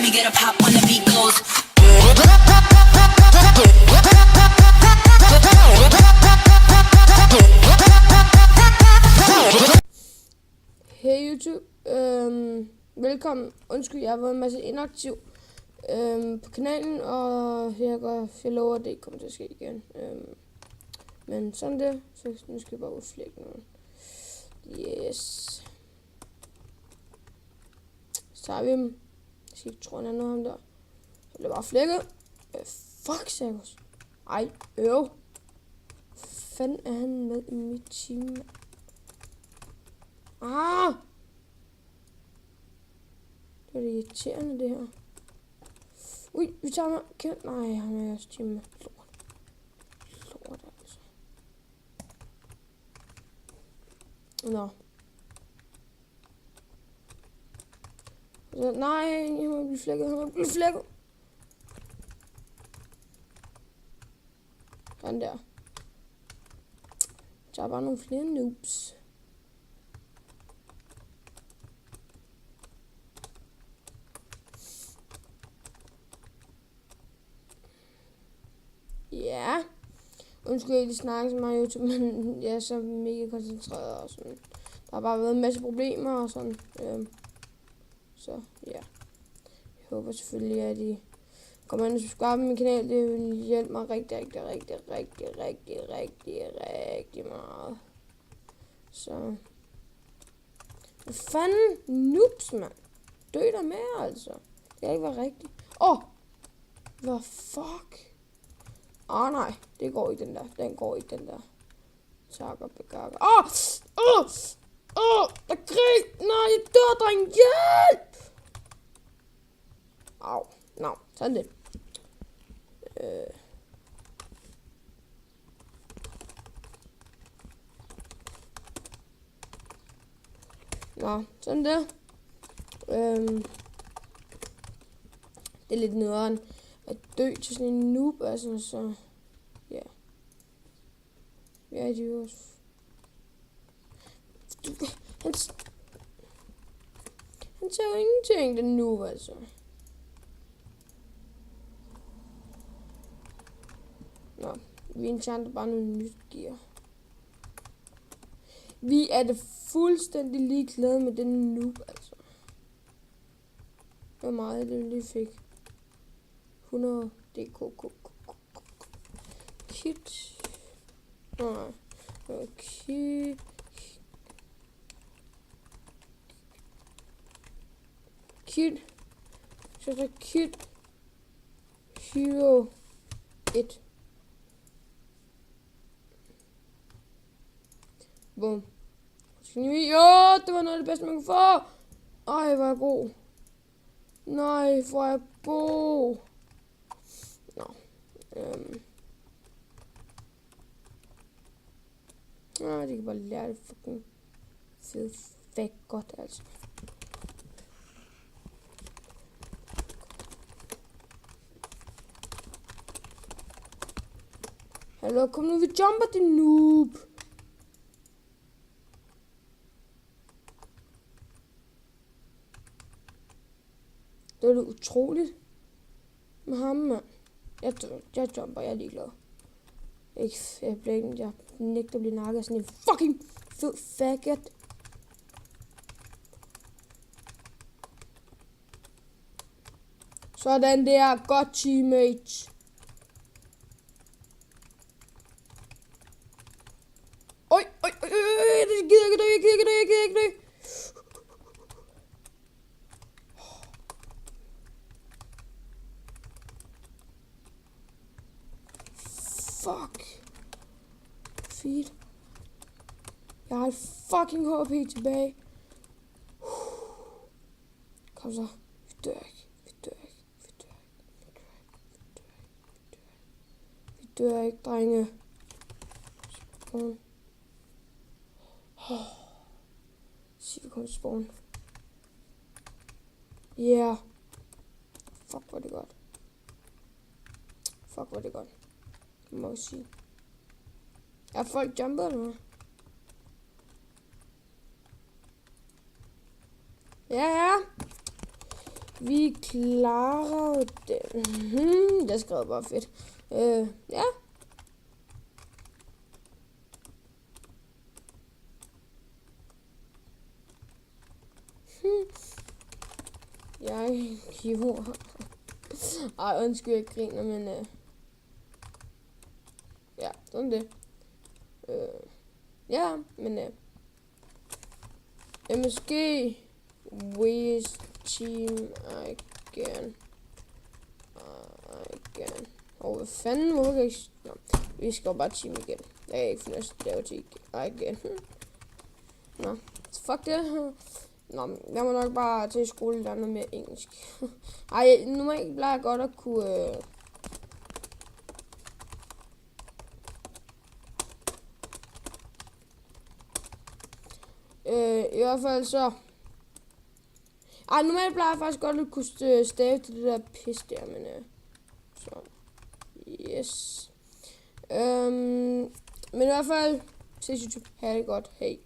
Let me get a pop when the beat goes. Hey YouTube, velkommen. Undskyld, jeg har været en masse inaktiv på kanalen, og jeg lover, at det ikke kommer til at ske igen. Men sådan det, så nu skal jeg bare udflække noget. Yes. Så har vi dem. Jeg skal ikke tro, han er noget ham der. Så bliver bare flækket. Fuck, Sagos. Ej, Hvad fanden er han med i mit team? Ah! Det er det irriterende, det her. Ui, vi tager mig. Nej, han er også team med. Lort altså. Nå. Så, nej, jeg må blive flækket. Sådan der. Der er bare nogle flere noobs. Ja. Undskyld, jeg ikke snakker så meget YouTube, men jeg er så mega koncentreret og sådan. Der har bare været en masse problemer og sådan. Så ja. Jeg håber selvfølgelig, at I kommer ind og subscribe på min kanal. Det vil hjælpe mig rigtig meget. Så. Hvad fanden? Noobs, mand. Dø der med, altså. Det kan ikke være rigtigt. Hvad fuck? Nej, det går ikke den der. Den går ikke den der. Takker begakker. Der er krig. Nej, jeg dør, dreng. Hjælp! Au. Nå, sådan det. Nå, sådan det. Det er lidt nederen at dø til sådan en noob, altså, så ja. Ja, det er jo også. Han tager jo ingenting, den noob, altså. Nå, vi enchanter bare noget nyt gear. Vi er det fuldstændig ligeglade med den noob, altså. Hvor meget det lige fik. 100 DK kit. Nej. Okay. Kit. Så der kit. Hero 1. Bum. Jo, det var noget af det bedste, man kunne få. Ej, hvor er jeg god. Nej, hvor er jeg god. Nå. De kan bare lære det fucking fede fakt godt, altså. Hallo, kom nu, vi jumper, din noob. Det er utroligt med ham, mand. Jeg jumper, jeg er ligeglad. Jeg nægter at blive nakket af sådan en fucking fed faggot. Sådan der, godt teammates. Jeg gider ikke dø. Fuck. Feed. Jeg har et fucking HP tilbage. Kom så. Vi dør ikke. Vi dør ikke, drenge. Spawn. Sig, vi kommer til spawn. Yeah. Fuck, hvor er det godt. Må jeg sige. Er folk jumpet eller hvad? Ja. Vi klarer det. Jeg skrev bare fedt. Ja. Jeg gjorde... Ej, undskyld, jeg griner, men... Ja, sådan det. Ja, men... MSG... Waste team again. Og hvad fanden, hvorfor kan jeg ikke... Nå, vi skal bare team igen. Jeg kan ikke finde at lave team igen. Nå, fuck det. Nå, jeg må nok bare til skole, der er noget mere engelsk. Ej, nu må jeg plejer godt at kunne... I hvert fald så... Ej, normalt plejer jeg faktisk godt at kunne stave til det der pis der, men... Så... Yes. Men i hvert fald... Ses YouTube. Ha' det godt. Hej.